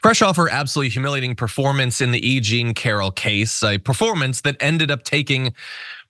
Fresh off her absolutely humiliating performance in the E. Jean Carroll case, a performance that ended up taking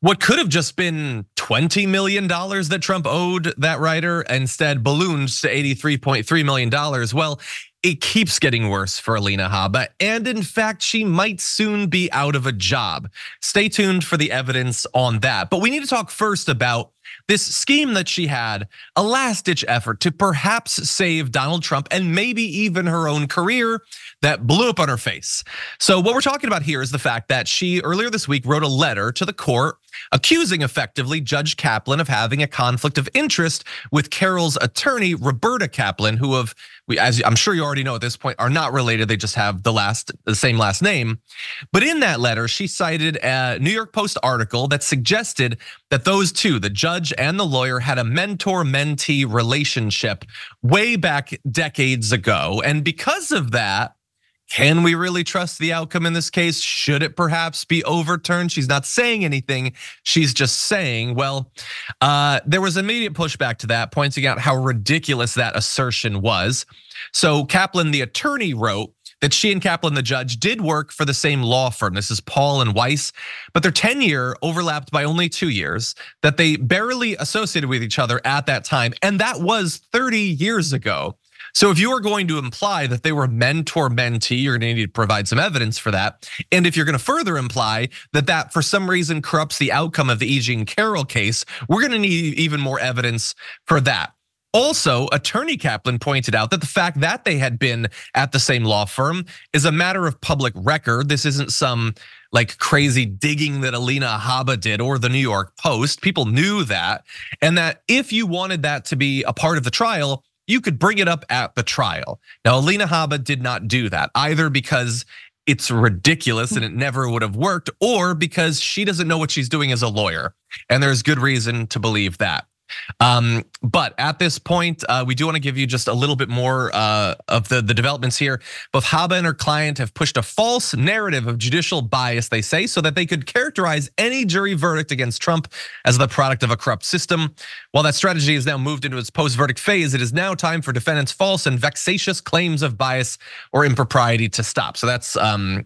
what could have just been $20 million that Trump owed that writer, instead ballooned to $83.3 million. Well, it keeps getting worse for Alina Habba, and in fact, she might soon be out of a job. Stay tuned for the evidence on that. But we need to talk first about this scheme that she had, a last-ditch effort to perhaps save Donald Trump and maybe even her own career that blew up on her face. So what we're talking about here is the fact that she earlier this week wrote a letter to the court accusing effectively Judge Kaplan of having a conflict of interest with Carroll's attorney, Roberta Kaplan, who as I'm sure you already know at this point, are not related. They just have the same last name. But in that letter, she cited a New York Post article that suggested that those two, the judge and the lawyer, had a mentor-mentee relationship way back decades ago. And because of that, can we really trust the outcome in this case? Should it perhaps be overturned? She's not saying anything. She's just saying, well, there was immediate pushback to that, pointing out how ridiculous that assertion was. So Kaplan, the attorney, wrote that she and Kaplan, the judge, did work for the same law firm. This is Paul and Weiss, but their tenure overlapped by only 2 years, that they barely associated with each other at that time. And that was 30 years ago. So if you are going to imply that they were mentor-mentee, you're gonna need to provide some evidence for that. And if you're gonna further imply that for some reason corrupts the outcome of the E. Jean Carroll case, we're gonna need even more evidence for that. Also, attorney Kaplan pointed out that the fact that they had been at the same law firm is a matter of public record. This isn't some like crazy digging that Alina Habba did or the New York Post. People knew that, and that if you wanted that to be a part of the trial, you could bring it up at the trial. Now, Alina Habba did not do that, either because it's ridiculous and it never would have worked, or because she doesn't know what she's doing as a lawyer. And there's good reason to believe that. But at this point, we do want to give you just a little bit more of the developments here. Both Habba and her client have pushed a false narrative of judicial bias, they say, so that they could characterize any jury verdict against Trump as the product of a corrupt system. While that strategy has now moved into its post-verdict phase, it is now time for defendants' false and vexatious claims of bias or impropriety to stop. So that's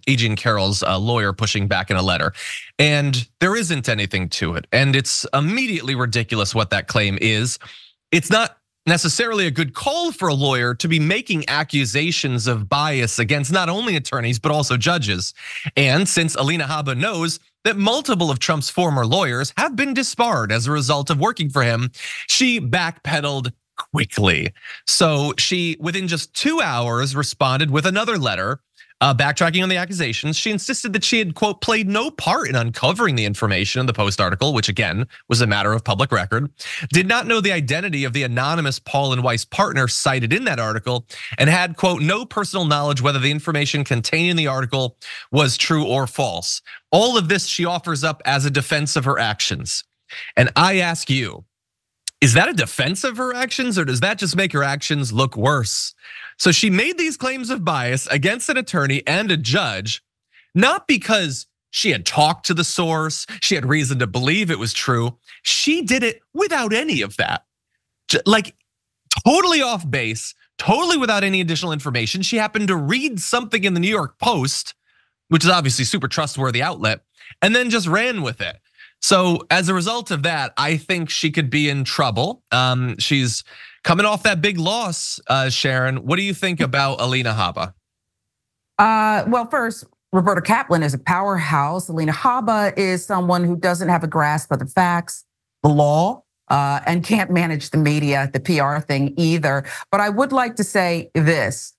E. Jean Carroll's lawyer pushing back in a letter. And there isn't anything to it. And it's immediately ridiculous what that claim is. It's not necessarily a good call for a lawyer to be making accusations of bias against not only attorneys, but also judges. And since Alina Habba knows that multiple of Trump's former lawyers have been disbarred as a result of working for him, she backpedaled quickly. So she, within just 2 hours, responded with another letter backtracking on the accusations. She insisted that she had, quote, played no part in uncovering the information in the Post article, which again was a matter of public record, did not know the identity of the anonymous Paul and Weiss partner cited in that article, and had, quote, no personal knowledge whether the information contained in the article was true or false. All of this she offers up as a defense of her actions. And I ask you, is that a defense of her actions, or does that just make her actions look worse? So she made these claims of bias against an attorney and a judge, not because she had talked to the source, she had reason to believe it was true. She did it without any of that. Like totally off base, totally without any additional information. She happened to read something in the New York Post, which is obviously super trustworthy outlet, and then just ran with it. So as a result of that, I think she could be in trouble. She's coming off that big loss, Sharon. What do you think about Alina Habba? Well, first, Roberta Kaplan is a powerhouse. Alina Habba is someone who doesn't have a grasp of the facts, the law, and can't manage the media, the PR thing either. But I would like to say this.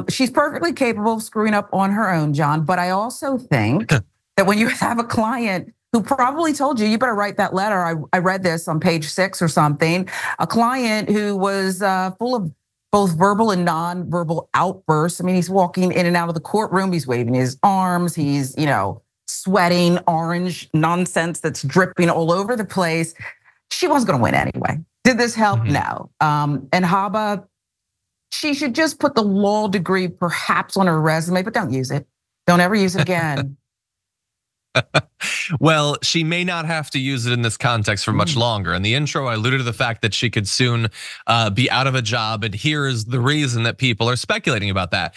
She's perfectly capable of screwing up on her own, John. But I also think that when you have a client who probably told you better write that letter. I read this on page 6 or something. A client who was full of both verbal and non-verbal outbursts. I mean, he's walking in and out of the courtroom. He's waving his arms. He's, sweating orange nonsense that's dripping all over the place. She wasn't gonna win anyway. Did this help? No. And Habba, she should just put the law degree perhaps on her resume, but don't use it. Don't ever use it again. Well, she may not have to use it in this context for much longer. In the intro, I alluded to the fact that she could soon be out of a job, and here is the reason that people are speculating about that.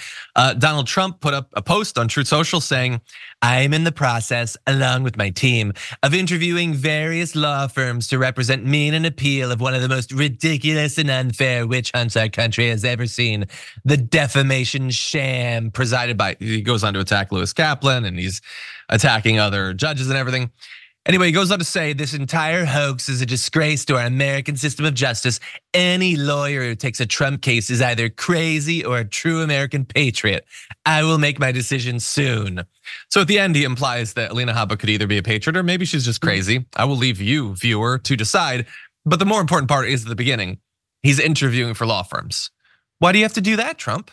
Donald Trump put up a post on Truth Social saying, "I'm in the process, along with my team, of interviewing various law firms to represent me in an appeal of one of the most ridiculous and unfair witch hunts our country has ever seen, the defamation sham presided by," he goes on to attack Lewis Kaplan, and he's attacking other judges and everything. Anyway, he goes on to say, "This entire hoax is a disgrace to our American system of justice. Any lawyer who takes a Trump case is either crazy or a true American patriot. I will make my decision soon." So at the end, he implies that Alina Habba could either be a patriot or maybe she's just crazy. I will leave you, viewer, to decide. But the more important part is at the beginning. He's interviewing for law firms. Why do you have to do that, Trump?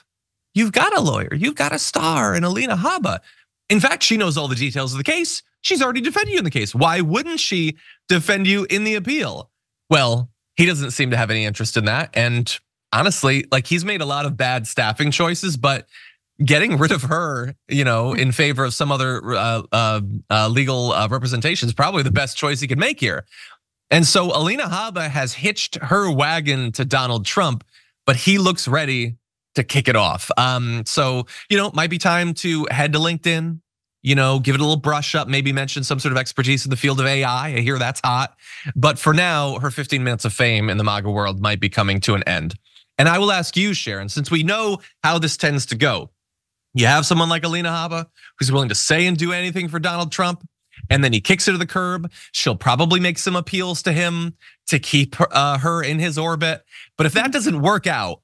You've got a lawyer, you've got a star in Alina Habba. In fact, she knows all the details of the case. She's already defended you in the case. Why wouldn't she defend you in the appeal? Well, he doesn't seem to have any interest in that. And honestly, like, he's made a lot of bad staffing choices, but getting rid of her, in favor of some other legal representation is probably the best choice he could make here. And so Alina Habba has hitched her wagon to Donald Trump, but he looks ready to kick it off. So, might be time to head to LinkedIn, give it a little brush up, maybe mention some sort of expertise in the field of AI. I hear that's hot. But for now, her 15 minutes of fame in the MAGA world might be coming to an end. And I will ask you, Sharon, since we know how this tends to go, you have someone like Alina Habba who's willing to say and do anything for Donald Trump, and then he kicks her to the curb. She'll probably make some appeals to him to keep her in his orbit. But if that doesn't work out,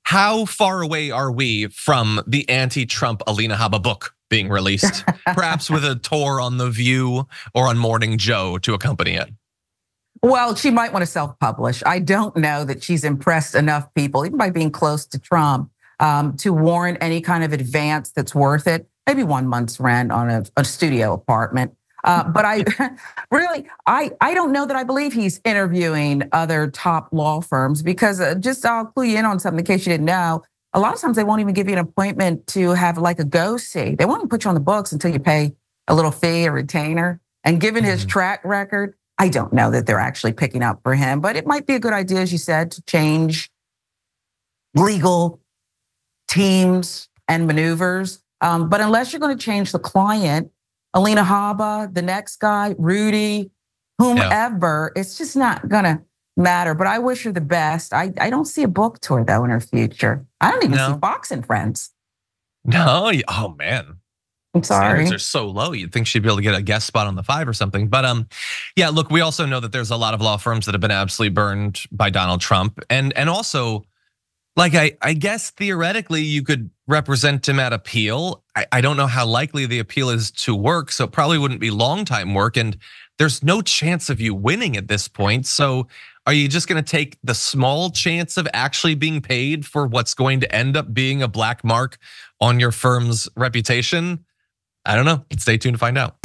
how far away are we from the anti-Trump Alina Habba book being released? Perhaps with a tour on The View or on Morning Joe to accompany it. Well, she might want to self-publish. I don't know that she's impressed enough people, even by being close to Trump, to warrant any kind of advance that's worth it. Maybe 1 month's rent on a studio apartment. But I don't know that I believe he's interviewing other top law firms, because I'll clue you in on something in case you didn't know. A lot of times they won't even give you an appointment to have like a go-see. They won't even put you on the books until you pay a little fee, a retainer. And given his track record, I don't know that they're actually picking up for him. But it might be a good idea, as you said, to change legal teams and maneuvers. But unless you're going to change the client, Alina Habba, the next guy, Rudy, whomever, it's just not gonna matter. But I wish her the best. I don't see a book tour though in her future. I don't even see Fox and Friends. No, oh man. I'm sorry. Standards are so low. You'd think she'd be able to get a guest spot on The 5 or something. But yeah, look, we also know that there's a lot of law firms that have been absolutely burned by Donald Trump. And also, like, I guess theoretically you could represent him at appeal. I don't know how likely the appeal is to work, so it probably wouldn't be long time work. And there's no chance of you winning at this point. So are you just gonna take the small chance of actually being paid for what's going to end up being a black mark on your firm's reputation? I don't know. Stay tuned to find out.